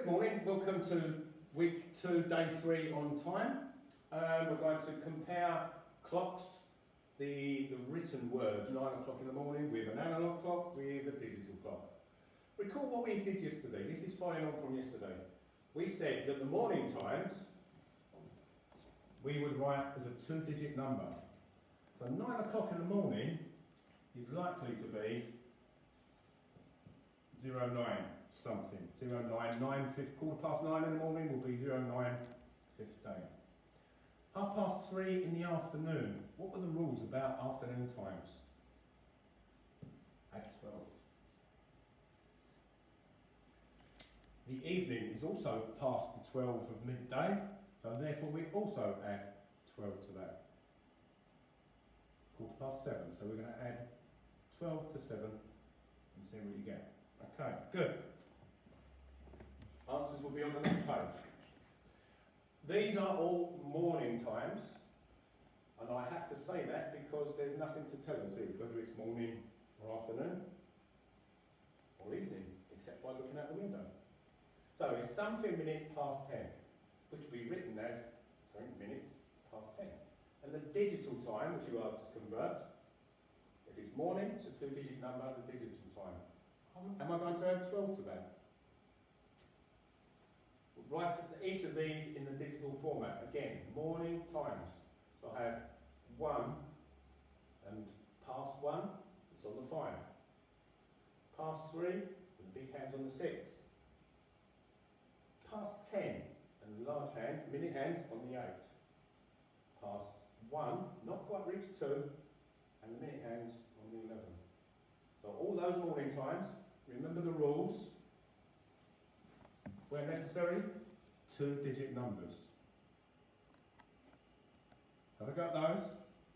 Good morning, welcome to week 2, day 3 on time. We're going to compare clocks, the written word, 9 o'clock in the morning, with an analogue clock, with a digital clock. Recall what we did yesterday. This is following on from yesterday. We said that the morning times we would write as a 2-digit number. So 9 o'clock in the morning is likely to be 09 something. 9:15 in the morning will be 09:15. 3:30 in the afternoon. What were the rules about afternoon times? At 12. The evening is also past the 12 of midday, so therefore we also add 12 to that. 7:15, so we're going to add 12 to 7 and see what you get. Okay, good. Answers will be on the next page. These are all morning times, and I have to say that because there's nothing to tell us here, whether it's morning or afternoon or evening, except by looking out the window. So it's something minutes past 10, which will be written as something minutes past 10. And the digital time, which you are to convert, if it's morning, it's a 2-digit number, the digital time. Am I going to add 12 to that? We'll write each of these in the digital format. Again, morning times. So I have 1 and past 1, it's on the 5. Past 3, with the big hands on the 6. Past 10, and the large hand, minute hands on the 8. Past 1, not quite reached 2, and the minute hands on the 11. So all those morning times, remember the rules. Where necessary, 2-digit numbers. Have I got those?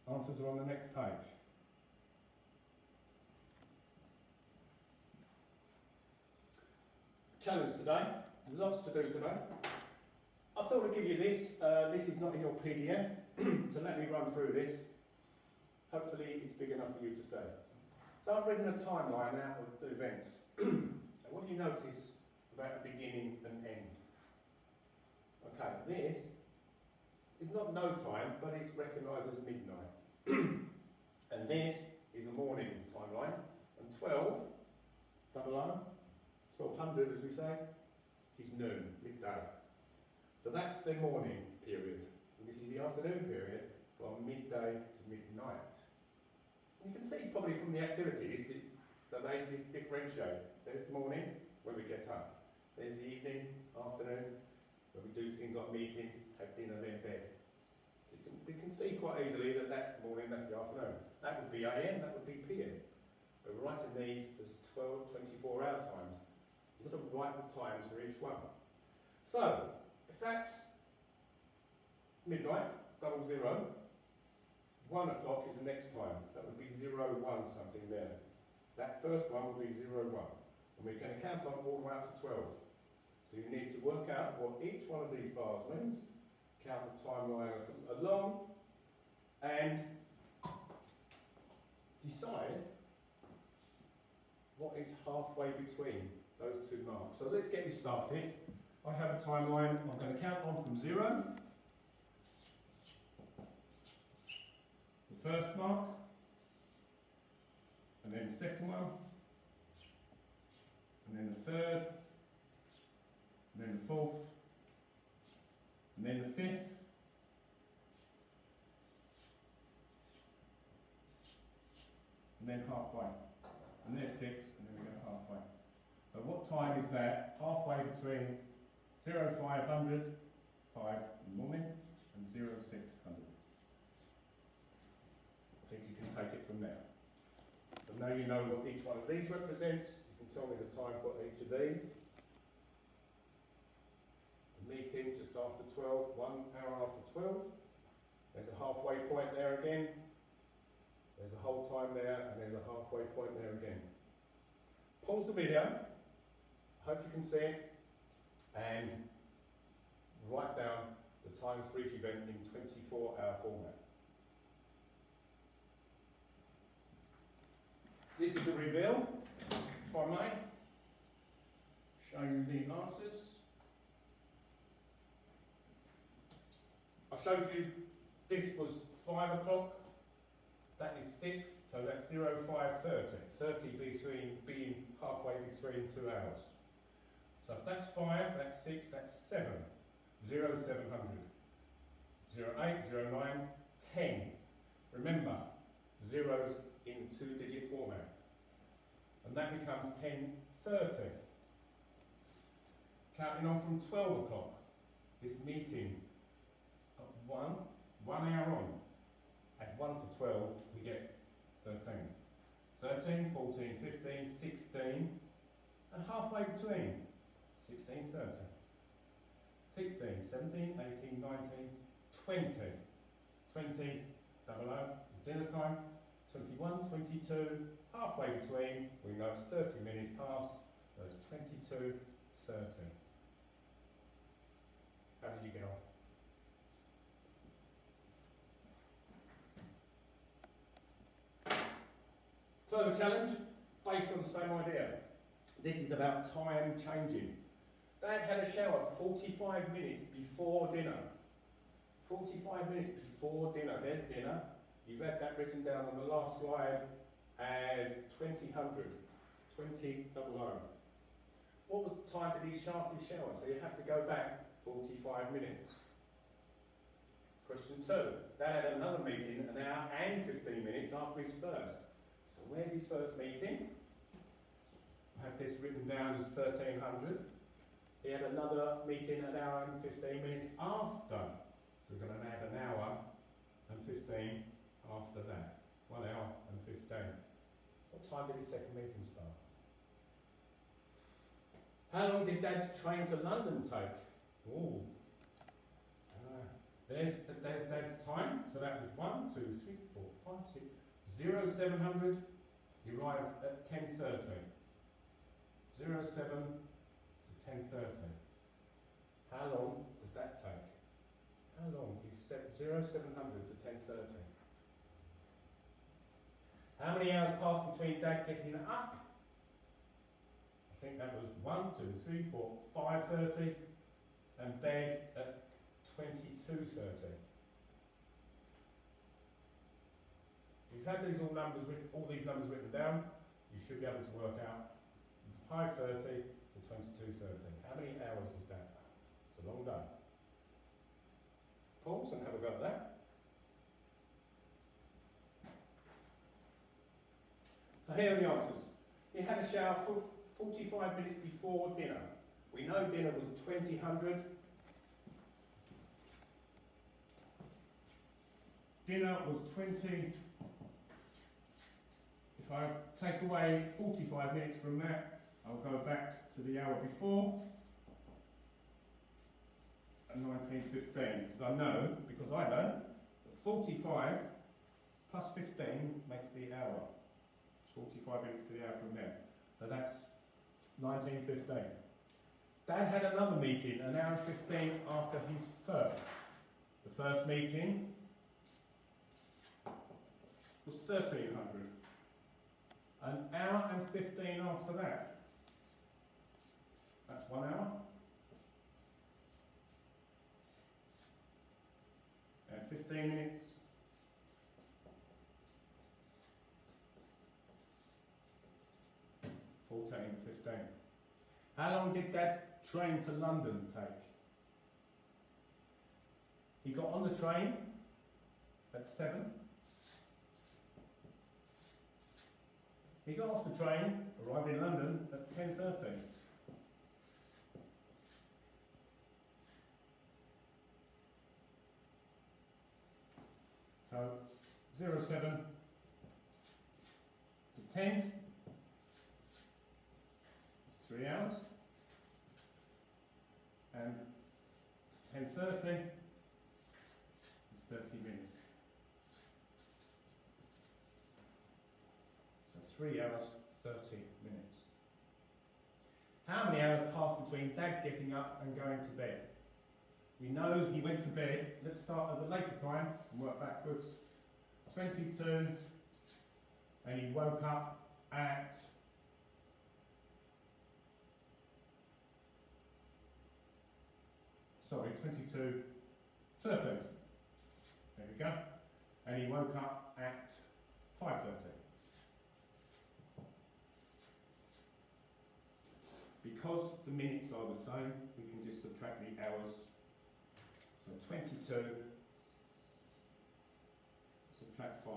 Answers are on the next page. Challenge today, lots to do today. I thought I'd give you this. This is not in your PDF, so let me run through this. Hopefully it's big enough for you to say. So I've written a timeline out of the events. And what do you notice about the beginning and end? Okay, this is not no time, but it's recognised as midnight. And this is a morning timeline. And 12, 1200 as we say, is noon, midday. So that's the morning period. And this is the afternoon period from midday to midnight. You can see probably from the activities that they differentiate. There's the morning, when we get up. There's the evening, afternoon, where we do things like meetings, have dinner, then bed. We can see quite easily that that's the morning, that's the afternoon. That would be AM, that would be PM. But we're writing these as 12, 24-hour times. You've got to write the times for each one. So, if that's midnight, 00, 1 o'clock is the next time. That would be 01 something there. That first one would be 01. And we're going to count on all the way up to 12. So you need to work out what each one of these bars means, count the timeline along, and decide what is halfway between those two marks. So let's get you started. I have a timeline. I'm going to count on from 0. The first mark, and then the second one, and then the third, and then the fourth, and then the fifth, and then halfway. And there's 6, and then we go halfway. So what time is that? Halfway between 0500, 5 in the morning, and 0600. I think you can take it from there. So now you know what each one of these represents. You can tell me the time for each of these. The meeting just after 12, 1 hour after 12. There's a halfway point there again. There's a whole time there, and there's a halfway point there again. Pause the video. Hope you can see it. And write down the times for each event in 24-hour format. This is the reveal, if I may. Show you the answers. showed you this was 5 o'clock, that is 6, so that's 05:30. 30 being halfway between 2 hours. So if that's 5, that's 6, that's 7. 0700. 08, 09, 10. Remember, zeros in 2-digit format. And that becomes 10:30. Counting on from 12 o'clock, this meeting at 1 hour on. At 1 to 12, we get 13. 13, 14, 15, 16, and halfway between 16, 30. 16, 17, 18, 19, 20. 20, double O, is dinner time. 21, 22, halfway between, we know it's 30 minutes past, so it's 22, 30. How did you get on? Further challenge, based on the same idea. This is about time changing. Dad had a shower 45 minutes before dinner. 45 minutes before dinner. There's dinner. You've had that written down on the last slide as 2000. 2000. What was the time did he start his shower? So you have to go back 45 minutes. Question 2. Dad had another meeting an hour and 15 minutes after his first. So where's his first meeting? I have this written down as 1300. He had another meeting an hour and 15 minutes after. So we're going to add an hour and 15 after that. 1 hour and 15. What time did his second meeting start? How long did Dad's train to London take? Oh, there's Dad's time. So that was 1, 2, 3, 4, 5, 6, 0700. He arrived at 10:30. 07 to 10:30. How long does that take? How long is 0700 to 10:30? How many hours passed between Dad getting up? I think that was 1, 2, 3, 4, 5:30, and bed at 22:30. If you've had these all these numbers written down, you should be able to work out 5:30 to 22:30. How many hours is that? It's a long day. Pause and have a go at that. So here are the answers. He had a shower for 45 minutes before dinner. We know dinner was 2000. Dinner was 20. If I take away 45 minutes from that, I'll go back to the hour before, at 19:15. Because I know that 45 plus 15 makes the hour. 45 minutes to the hour from there. So that's 19:15. Dad had another meeting, an hour and 15 after his first. The first meeting was 1300. An hour and 15 after that. That's 1 hour. And 15 minutes. $14.15. How long did Dad's train to London take? He got on the train at 7. He got off the train, arrived in London at 10:30. So 07 to 10. 3 hours, and 10:30 is 30 minutes. So 3 hours, 30 minutes. How many hours passed between Dad getting up and going to bed? We know he went to bed. Let's start at the later time and work backwards. 22, and he woke up at 22:30. There we go. And he woke up at 5:30. Because the minutes are the same, we can just subtract the hours. So 22, subtract 5.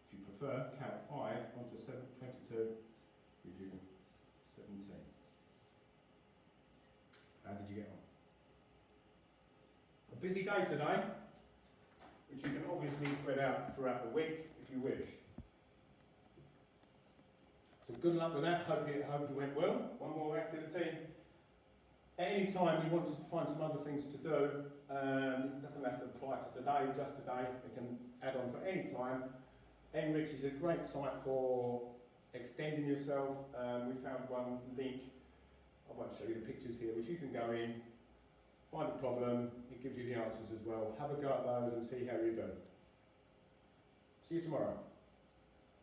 If you prefer, count 5 onto 22, gives you 17. How did you get on? A busy day today, which you can obviously spread out throughout the week if you wish. So good luck with that, hope you went well. One more activity. At any time you want to find some other things to do, this doesn't have to apply to today, just today, it can add on for any time. Enrich is a great site for extending yourself. We found one link, I won't show you the pictures here, which you can go in, find a problem, it gives you the answers as well. Have a go at those and see how you do. See you tomorrow.